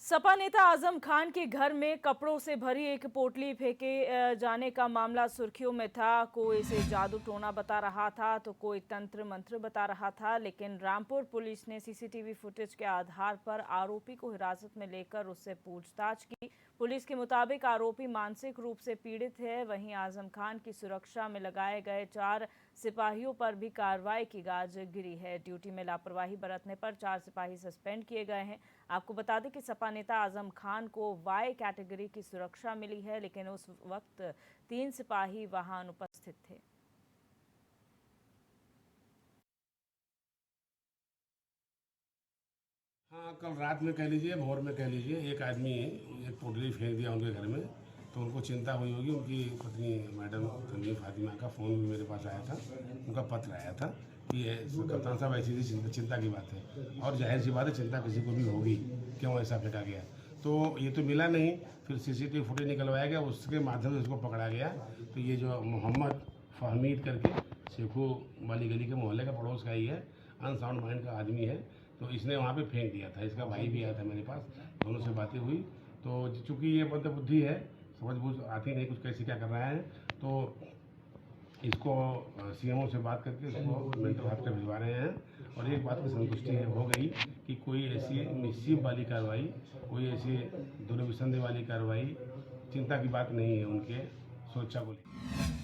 सपा नेता आजम खान के घर में कपड़ों से भरी एक पोटली फेंके जाने का मामला सुर्खियों में था। कोई इसे जादू टोना बता रहा था तो कोई तंत्र मंत्र बता रहा था, लेकिन रामपुर पुलिस ने सीसीटीवी फुटेज के आधार पर आरोपी को हिरासत में लेकर उससे पूछताछ की। पुलिस के मुताबिक आरोपी मानसिक रूप से पीड़ित है। वहीं आजम खान की सुरक्षा में लगाए गए 4 सिपाहियों पर भी कार्रवाई की गाज गिरी है। ड्यूटी में लापरवाही बरतने पर 4 सिपाही सस्पेंड किए गए हैं। आपको बता दें कि सपा नेता आजम खान को वाई कैटेगरी की सुरक्षा मिली है, लेकिन उस वक्त 3 सिपाही वहां अनुपस्थित थे। हाँ, कल रात में कह लीजिए, भोर में कह लीजिए, एक आदमी एक पोटली फेंक दिया उनके घर में, तो उनको चिंता हुई होगी। उनकी पत्नी मैडम तंजीम फातिमा का फ़ोन भी मेरे पास आया था, उनका पत्र आया था कि कप्तान साहब ऐसी ऐसी चिंता की बात है। और जाहिर सी बात है, चिंता किसी को भी होगी, क्यों ऐसा फेंका गया। तो ये तो मिला नहीं, फिर सीसीटीवी फुटेज निकलवाया गया, उसके माध्यम से उसको पकड़ा गया। तो ये जो मोहम्मद फहमीद करके शेखू वाली गली के मोहल्ले का पड़ोस का ही है, अनसाउंड माइंड का आदमी है। तो इसने वहाँ पे फेंक दिया था। इसका भाई भी आया था मेरे पास, दोनों से बातें हुई। तो चूंकि ये मंदबुद्धि है, समझ बूझ आती नहीं कुछ कैसे क्या कर रहा है, तो इसको सीएमओ से बात करके इसको मेंटल हॉस्पिटल भिजवा रहे हैं। और एक बात की संतुष्टि हो गई कि कोई ऐसी मिसचिफ वाली कार्रवाई, कोई ऐसी दुर्विसंधि वाली कार्रवाई, चिंता की बात नहीं है उनके सुरक्षा को लेकर।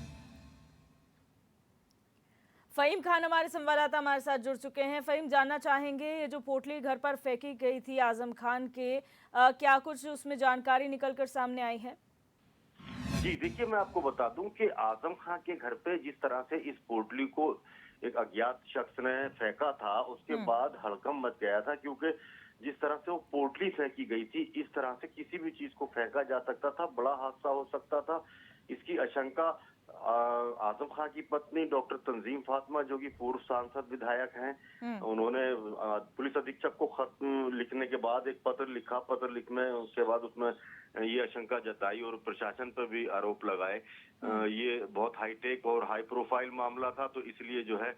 फहीम खान हमारे संवाददाता हमारे साथ जुड़ चुके हैं। फहीम, जानना चाहेंगे ये जो पोटली घर पर फेंकी गई थी आजम खान के, क्या कुछ उसमें जानकारी निकलकर सामने आई है? जी देखिए, मैं आपको बता दूं कि आजम खान के घर पे जिस तरह से इस पोटली को एक अज्ञात शख्स ने फेंका था, उसके बाद हड़कंप मच गया था। क्योंकि जिस तरह से वो पोटली फेंकी गई थी, इस तरह से किसी भी चीज को फेंका जा सकता था, बड़ा हादसा हो सकता था। इसकी आशंका आजम खान की पत्नी डॉक्टर तंजीम फातिमा, जो कि पूर्व सांसद विधायक हैं, उन्होंने पुलिस अधीक्षक को खत लिखने के बाद एक पत्र लिखा। पत्र लिखने के बाद उसमें ये आशंका जताई और प्रशासन पर भी आरोप लगाए। ये बहुत हाईटेक और हाई प्रोफाइल मामला था, तो इसलिए जो है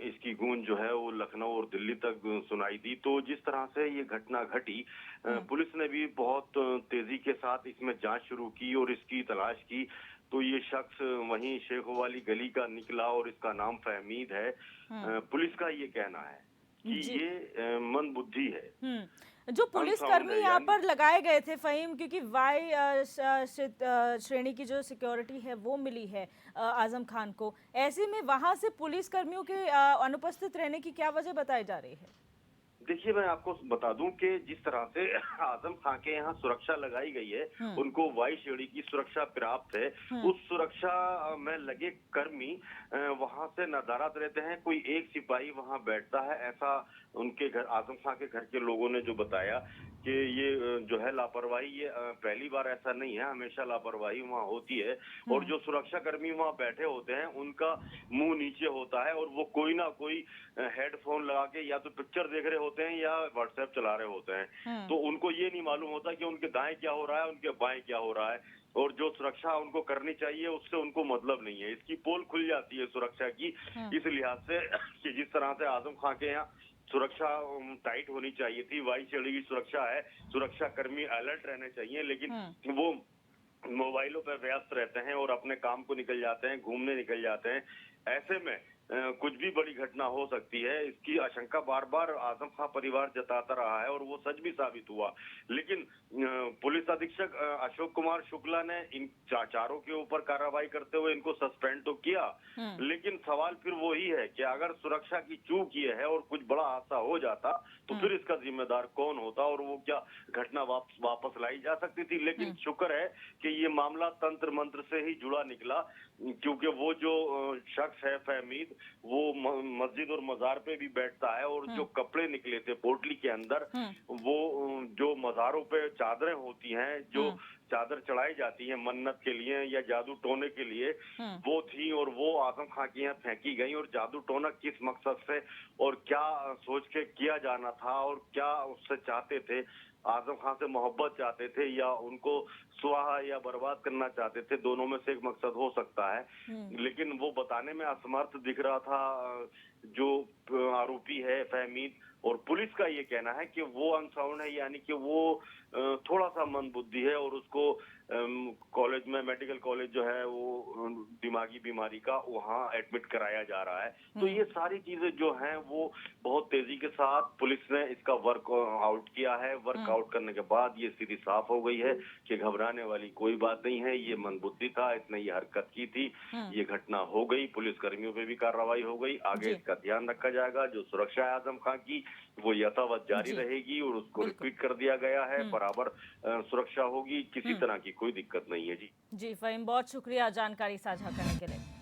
इसकी गूंज जो है वो लखनऊ और दिल्ली तक सुनाई दी। तो जिस तरह से ये घटना घटी, पुलिस ने भी बहुत तेजी के साथ इसमें जांच शुरू की और इसकी तलाश की। तो ये शख्स वहीं शेखों वाली गली का निकला और इसका नाम फहमीद है। पुलिस का ये कहना है कि ये मंदबुद्धि है। जो पुलिसकर्मी यहाँ पर लगाए गए थे फहीम, क्योंकि वाई श्रेणी की जो सिक्योरिटी है वो मिली है आजम खान को, ऐसे में वहां से पुलिसकर्मियों के अनुपस्थित रहने की क्या वजह बताई जा रही है? देखिए, मैं आपको बता दूं कि जिस तरह से आजम खान के यहाँ सुरक्षा लगाई गई है, उनको वाई श्रेणी की सुरक्षा प्राप्त है। उस सुरक्षा में लगे कर्मी वहां से नदारद रहते हैं। कोई एक सिपाही वहां बैठता है, ऐसा उनके घर, आजम खान के घर के लोगों ने जो बताया कि ये जो है लापरवाही, ये पहली बार ऐसा नहीं है, हमेशा लापरवाही वहां होती है। और जो सुरक्षा कर्मी वहां बैठे होते हैं, उनका मुंह नीचे होता है और वो कोई ना कोई हेडफोन लगा के या तो पिक्चर देख रहे होते हैं या व्हाट्सएप चला रहे होते हैं। तो उनको ये नहीं मालूम होता कि उनके दाएं क्या हो रहा है, उनके बाएं क्या हो रहा है, और जो सुरक्षा उनको करनी चाहिए उससे उनको मतलब नहीं है। इसकी पोल खुल जाती है सुरक्षा की, इस लिहाज से कि जिस तरह से आजम खान के यहाँ सुरक्षा टाइट होनी चाहिए थी, वाई श्रेणी की सुरक्षा है, सुरक्षा कर्मी अलर्ट रहने चाहिए, लेकिन वो मोबाइलों पर व्यस्त रहते हैं और अपने काम को निकल जाते हैं, घूमने निकल जाते हैं। ऐसे में कुछ भी बड़ी घटना हो सकती है, इसकी आशंका बार बार आजम खान परिवार जताता रहा है और वो सच भी साबित हुआ। लेकिन पुलिस अधीक्षक अशोक कुमार शुक्ला ने इन चारों के ऊपर कार्रवाई करते हुए इनको सस्पेंड तो किया, लेकिन सवाल फिर वही है कि अगर सुरक्षा की चूक ये है और कुछ बड़ा हादसा हो जाता तो फिर इसका जिम्मेदार कौन होता और वो क्या घटना वापस लाई जा सकती थी। लेकिन शुक्र है कि ये मामला तंत्र मंत्र से ही जुड़ा निकला, क्योंकि वो जो शख्स है फहमीद, वो मस्जिद और मजार पे भी बैठता है। और जो कपड़े निकले थे पोटली के अंदर, वो जो मजारों पे चादरें होती हैं, जो चादर चढ़ाई जाती है मन्नत के लिए या जादू टोने के लिए, वो थी और वो आजम खान के यहाँ फेंकी गई। और जादू टोना किस मकसद से और क्या सोच के किया जाना था और क्या उससे चाहते थे, आजम खान से मोहब्बत चाहते थे या उनको स्वाहा या बर्बाद करना चाहते थे, दोनों में से एक मकसद हो सकता है। लेकिन वो बताने में असमर्थ दिख रहा था जो आरोपी है फहमीद, और पुलिस का ये कहना है कि वो अनसाउंड है, यानी कि वो थोड़ा सा मंदबुद्धि है और उसको कॉलेज में, मेडिकल कॉलेज जो है वो दिमागी बीमारी का, वहाँ एडमिट कराया जा रहा है। तो ये सारी चीजें जो हैं वो बहुत तेजी के साथ पुलिस ने इसका वर्क आउट किया है। वर्क आउट करने के बाद ये स्थिति साफ हो गई है कि घबराने वाली कोई बात नहीं है, ये मंदबुद्धि था, इसने ये हरकत की थी, ये घटना हो गई, पुलिस कर्मियों पे भी कार्रवाई हो गई। आगे जी। इसका ध्यान रखा जाएगा। जो सुरक्षा है आजम खान की वो यथावत जारी जी। रहेगी और उसको बिल्कुल। रिपीट कर दिया गया है। बराबर सुरक्षा होगी, किसी तरह की कोई दिक्कत नहीं है जी। जी फ़हीम, बहुत शुक्रिया जानकारी साझा करने के लिए।